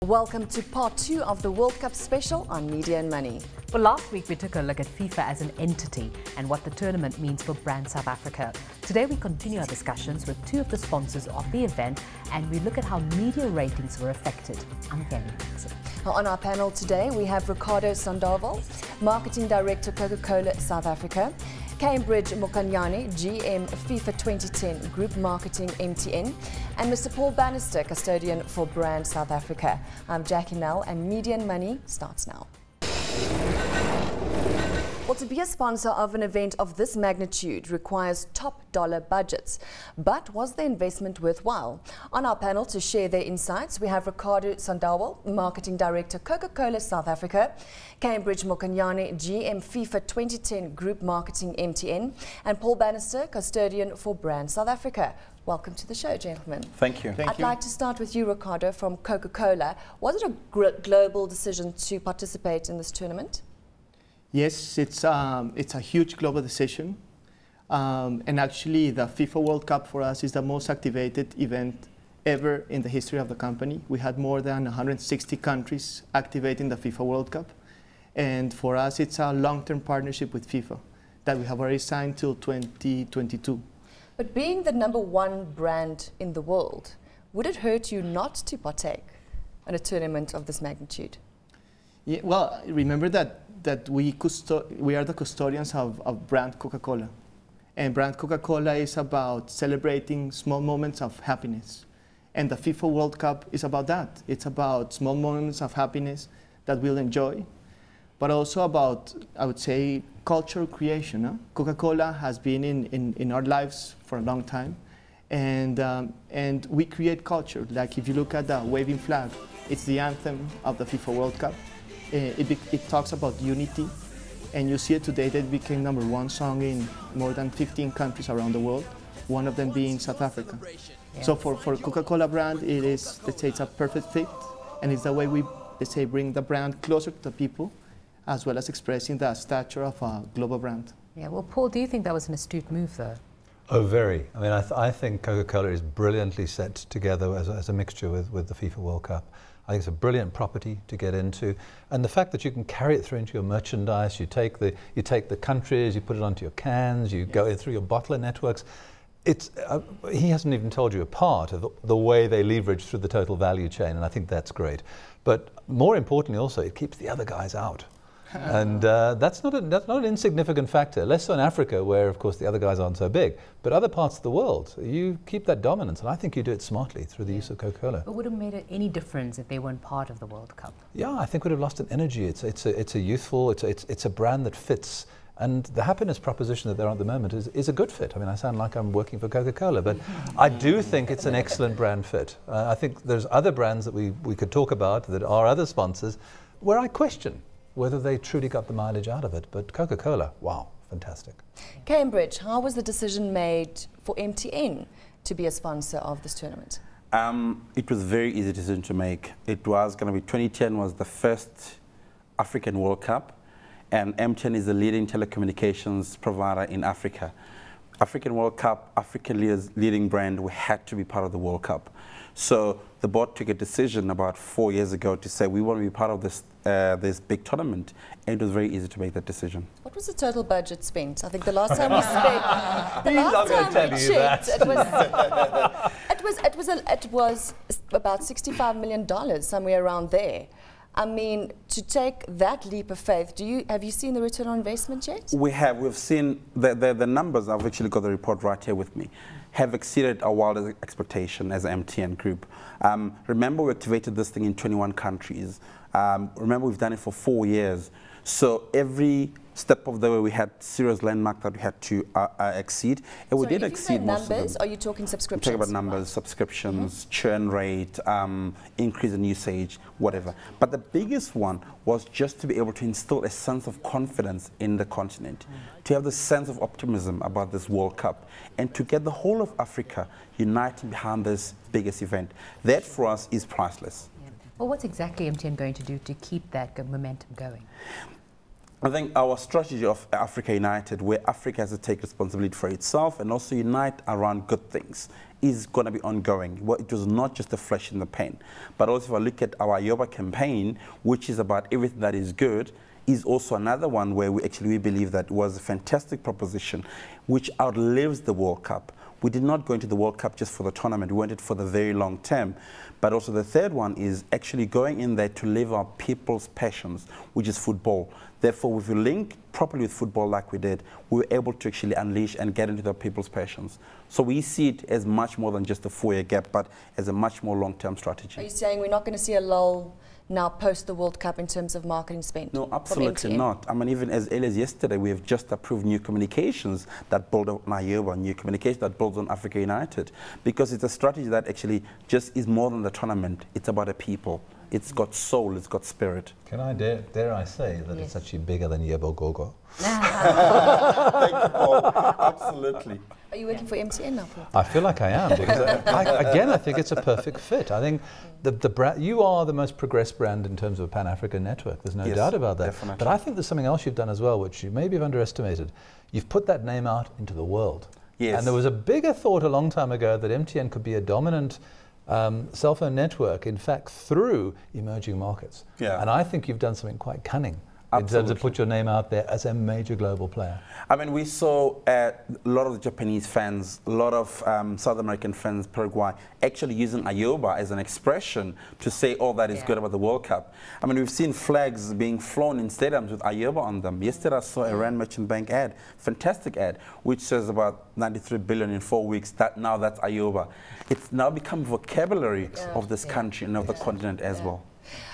Welcome to part 2 of the World Cup special on Media and Money. Well, last week we took a look at FIFA as an entity and what the tournament means for Brand South Africa. Today we continue our discussions with two of the sponsors of the event and we look at how media ratings were affected. I'm Kelly. On our panel today we have Ricardo Sandoval, Marketing Director Coca-Cola South Africa, Cambridge Mokanyane, GM FIFA 2010 Group Marketing MTN, and Mr. Paul Bannister, Custodian for Brand South Africa. I'm Jackie Nell and Media and Money starts now. Well, to be a sponsor of an event of this magnitude requires top dollar budgets. But was the investment worthwhile? On our panel to share their insights, we have Ricardo Sandoval, Marketing Director Coca-Cola South Africa, Cambridge Mokanyane, GM FIFA 2010 Group Marketing MTN, and Paul Bannister, Custodian for Brand South Africa. Welcome to the show, gentlemen. Thank you. I'd like to start with you, Ricardo, from Coca-Cola. Was it a global decision to participate in this tournament? Yes, it's a huge global decision. And actually, the FIFA World Cup for us is the most activated event ever in the history of the company. We had more than 160 countries activating the FIFA World Cup. And for us, it's a long-term partnership with FIFA that we have already signed till 2022. But being the #1 brand in the world, would it hurt you not to partake in a tournament of this magnitude? Yeah, well, remember that we are the custodians of brand Coca-Cola. And brand Coca-Cola is about celebrating small moments of happiness. And the FIFA World Cup is about that. It's about small moments of happiness that we'll enjoy, but also about, I would say, cultural creation. Huh? Coca-Cola has been in our lives for a long time. And we create culture. Like if you look at the waving flag, it's the anthem of the FIFA World Cup. It talks about unity, and you see it today that it became #1 song in more than 15 countries around the world, one of them being South Africa. Yeah. So for Coca-Cola brand, it is, let's say, it's a perfect fit, and it's the way we, let's say, bring the brand closer to the people, as well as expressing the stature of a global brand. Yeah, well, Paul, do you think that was an astute move, though? Oh, very. I mean, I think Coca-Cola is brilliantly set together as a mixture with the FIFA World Cup. I think it's a brilliant property to get into, and the fact that you can carry it through into your merchandise, you take the countries, you put it onto your cans, you go in through your bottler networks. It's he hasn't even told you a part of the way they leverage through the total value chain, and I think that's great. But more importantly, also, it keeps the other guys out. And that's not an insignificant factor, less so in Africa, where, of course, the other guys aren't so big. But other parts of the world, you keep that dominance, and I think you do it smartly through the use of Coca-Cola. But would it have made any difference if they weren't part of the World Cup? Yeah, I think we'd have lost an energy. It's a youthful, it's a brand that fits. And the happiness proposition that they're on at the moment is a good fit. I mean, I sound like I'm working for Coca-Cola, but I do think it's an excellent brand fit. I think there's other brands that we could talk about that are other sponsors where I question whether they truly got the mileage out of it. But Coca-Cola, wow, fantastic. Cambridge, how was the decision made for MTN to be a sponsor of this tournament? It was a very easy decision to make. It was going to be 2010 was the first African World Cup, and MTN is the leading telecommunications provider in Africa. African World Cup, African leading brand, we had to be part of the World Cup. So the board took a decision about 4 years ago to say we want to be part of this big tournament, and it was very easy to make that decision. What was the total budget spent? I think the last time we checked, it was about $65 million, somewhere around there. I mean, to take that leap of faith, have you seen the return on investment yet? We've seen the numbers. I've actually got the report right here with me, have exceeded our wildest expectation as an MTN group. Remember, we activated this thing in 21 countries. Remember, we've done it for 4 years. So every step of the way, we had serious landmark that we had to exceed, and we did exceed most of them. Numbers? Are you talking subscriptions? I'm talking about numbers, subscriptions, churn rate, increase in usage, whatever. But the biggest one was just to be able to instill a sense of confidence in the continent, to have the sense of optimism about this World Cup, and to get the whole of Africa united behind this biggest event. That for us is priceless. Well, what's exactly MTN going to do to keep that momentum going? I think our strategy of Africa United, where Africa has to take responsibility for itself and also unite around good things, is going to be ongoing. Well, it was not just a flash in the pan, but also if I look at our Ayoba campaign, which is about everything that is good, is also another one where we believe that was a fantastic proposition, which outlives the World Cup. We did not go into the World Cup just for the tournament, we went in for the very long term. But also the third one is actually going in there to live our people's passions, which is football. Therefore, if we link properly with football like we did, we were able to actually unleash and get into the people's passions. So we see it as much more than just a 4-year gap, but as a much more long-term strategy. Are you saying we're not going to see a lull now post the World Cup in terms of marketing spend? No, absolutely not. I mean, even as early as yesterday, we have just approved new communications that build on Ayoba, new communication that builds on Africa United, because it's a strategy that actually just is more than the tournament. It's about a people. It's got soul, it's got spirit. Can I dare I say that it's actually bigger than Yebo Gogo? Thank you, Paul. Absolutely. Are you working for MTN now, Paul? I feel like I am, because again, I think it's a perfect fit. I think the brand, you are the most progressed brand in terms of a Pan-African network. There's no doubt about that. Definitely. But I think there's something else you've done as well, which you maybe have underestimated. You've put that name out into the world. Yes. And there was a bigger thought a long time ago that MTN could be a dominant cell phone network, in fact, through emerging markets. Yeah. And I think you've done something quite cunning. Absolutely. In terms of put your name out there as a major global player. I mean, we saw a lot of the Japanese fans, a lot of South American fans, Paraguay, actually using Ayoba as an expression to say all that is good about the World Cup. I mean, we've seen flags being flown in stadiums with Ayoba on them. Yesterday I saw a Rand Merchant Bank ad, fantastic ad, which says about 93 billion in 4 weeks. Now that's Ayoba. It's now become vocabulary of this country and of the continent as well.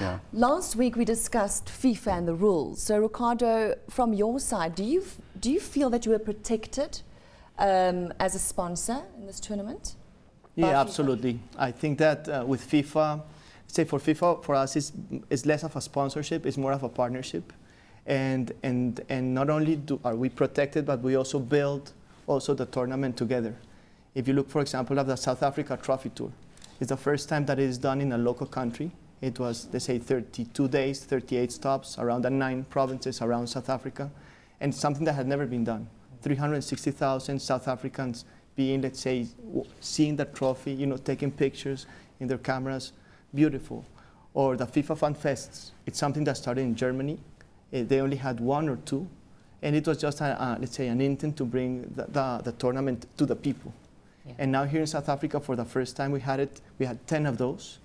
Yeah. Last week we discussed FIFA and the rules. So Ricardo, from your side, do you feel that you were protected as a sponsor in this tournament? Yeah, absolutely. I think that with FIFA, say for FIFA, for us it's less of a sponsorship, it's more of a partnership. And not only are we protected, but we also build the tournament together. If you look, for example, at the South Africa Trophy Tour, it's the first time that it is done in a local country. It was, they say, 32 days, 38 stops around the 9 provinces around South Africa, and something that had never been done. 360,000 South Africans being, let's say, seeing the trophy, you know, taking pictures in their cameras, beautiful. Or the FIFA Fan Fests. It's something that started in Germany. They only had 1 or 2, and it was just, let's say, an intent to bring the tournament to the people. Yeah. And now here in South Africa, for the first time, we had 10 of those.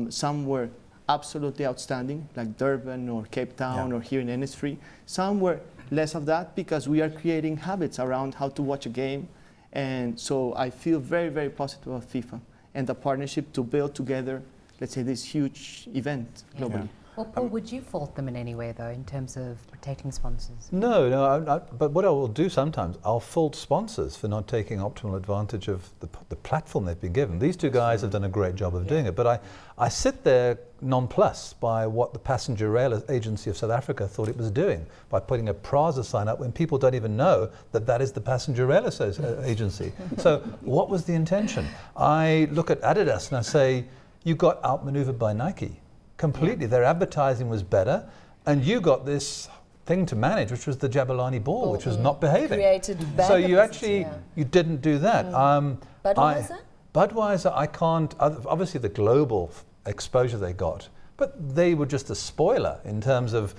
Some were absolutely outstanding, like Durban or Cape Town or here in Innisfree. Some were less of that because we are creating habits around how to watch a game. And so I feel very, very positive about FIFA and the partnership to build together, let's say, this huge event globally. Yeah. Well, Paul, would you fault them in any way, though, in terms of protecting sponsors? No, but what I will do sometimes, I'll fault sponsors for not taking optimal advantage of the platform they've been given. These two guys have done a great job of doing it, but I sit there nonplussed by what the Passenger Rail Agency of South Africa thought it was doing by putting a Prasa sign up when people don't even know that that is the Passenger Rail Agency. So what was the intention? I look at Adidas and I say, you got outmaneuvered by Nike. Completely. Their advertising was better, and you got this thing to manage, which was the Jabulani ball, which was not behaving. So you actually, you didn't do that. Budweiser? Budweiser, I can't, obviously the global exposure they got, but they were just a spoiler in terms of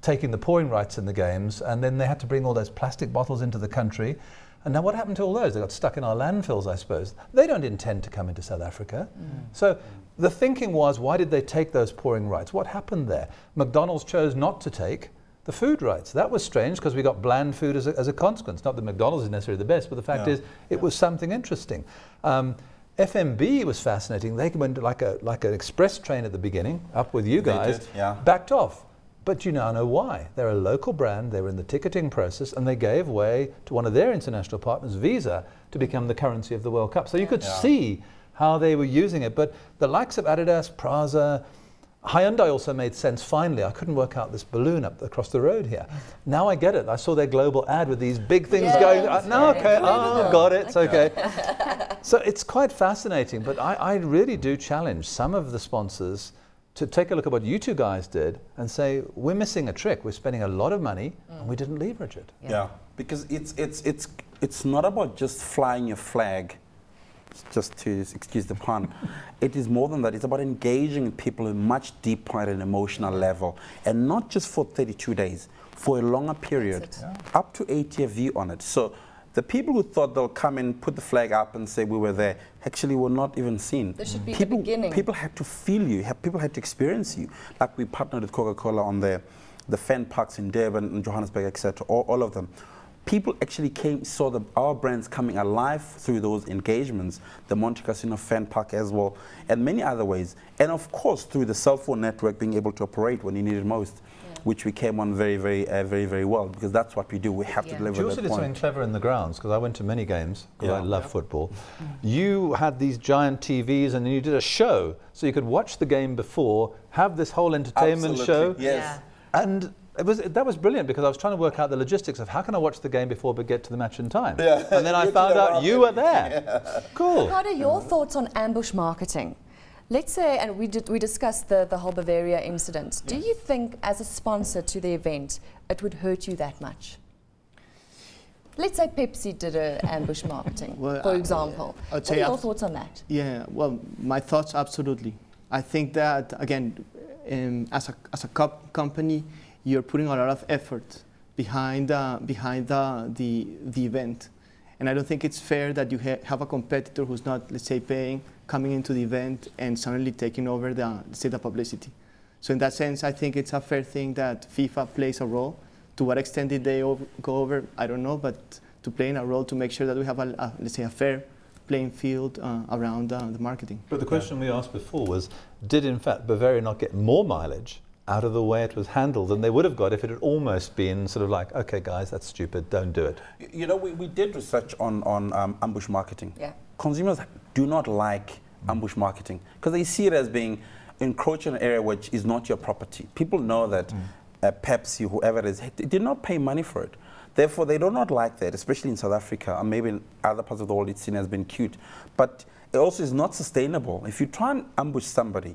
taking the pouring rights in the games, and then they had to bring all those plastic bottles into the country. And now what happened to all those? They got stuck in our landfills, I suppose. They don't intend to come into South Africa. So the thinking was, why did they take those pouring rights? What happened there? McDonald's chose not to take the food rights. That was strange because we got bland food as a consequence. Not that McDonald's is necessarily the best, but the fact is it was something interesting. FMB was fascinating. They went like an express train at the beginning, up with you guys, backed off. But you now know why. They're a local brand, they were in the ticketing process, and they gave way to one of their international partners, Visa, to become the currency of the World Cup. So you could see how they were using it. But the likes of Adidas, Prasa, Hyundai also made sense finally. I couldn't work out this balloon up across the road here. Now I get it. I saw their global ad with these big things going. No, okay, got it, it's okay. So it's quite fascinating, but I really do challenge some of the sponsors to take a look at what you two guys did and say, we're missing a trick. We're spending a lot of money and we didn't leverage it. Yeah, because it's not about just flying your flag, just to excuse the pun. It is more than that. It's about engaging with people at a much deeper at an emotional level, and not just for 32 days, for a longer period, up to 8-year view on it. So the people who thought they'll come in, put the flag up and say we were there, actually were not even seen. There should be the beginning. People had to feel you, people had to experience you. Like we partnered with Coca-Cola on the fan parks in Durban and Johannesburg, etc., all of them. People actually saw our brands coming alive through those engagements, the Monte Casino fan park as well, and many other ways. And of course, through the cell phone network being able to operate when you need it most, which we came on very well, because that's what we do. We have to deliver that point. You also did something clever in the grounds, because I went to many games, because I love football. You had these giant TVs, and then you did a show, so you could watch the game before, have this whole entertainment show. Yes. And that was brilliant, because I was trying to work out the logistics of how can I watch the game before but get to the match in time. Yeah. And then I found out you were there. Cool. What are your thoughts on ambush marketing? Let's say, and we discussed the whole Bavaria incident. Do you think, as a sponsor to the event, it would hurt you that much? Let's say Pepsi did ambush marketing, for example. What are your thoughts on that? Yeah, well, my thoughts, absolutely. I think that, again, as a company, you're putting a lot of effort behind the event. And I don't think it's fair that you have a competitor who's not, let's say, paying, coming into the event and suddenly taking over the publicity. So in that sense, I think it's a fair thing that FIFA plays a role. To what extent did they go over, I don't know, but to play in a role to make sure that we have, let's say, a fair playing field around the marketing. But the question we asked before was, did in fact Bavaria not get more mileage out of the way it was handled than they would have got if it had almost been sort of like, okay guys, that's stupid, don't do it? You know, we did research on ambush marketing. Yeah. Consumers do not like ambush marketing because they see it as being encroaching an area which is not your property. People know that Pepsi, whoever it is, did not pay money for it. Therefore, they do not like that, especially in South Africa, and maybe in other parts of the world it's seen as being cute. But it also is not sustainable. If you try and ambush somebody,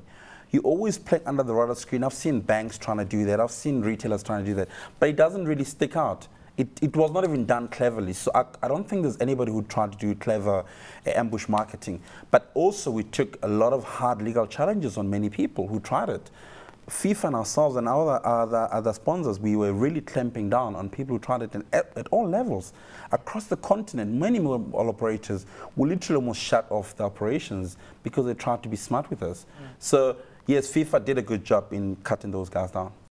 you always play under the radar screen. I've seen banks trying to do that. I've seen retailers trying to do that. But it doesn't really stick out. It was not even done cleverly. So I don't think there's anybody who tried to do clever ambush marketing. But also we took a lot of hard legal challenges on many people who tried it. FIFA and ourselves and other sponsors, we were really clamping down on people who tried it at all levels. Across the continent, many mobile operators will literally almost shut off the operations because they tried to be smart with us. So yes, FIFA did a good job in cutting those guys down.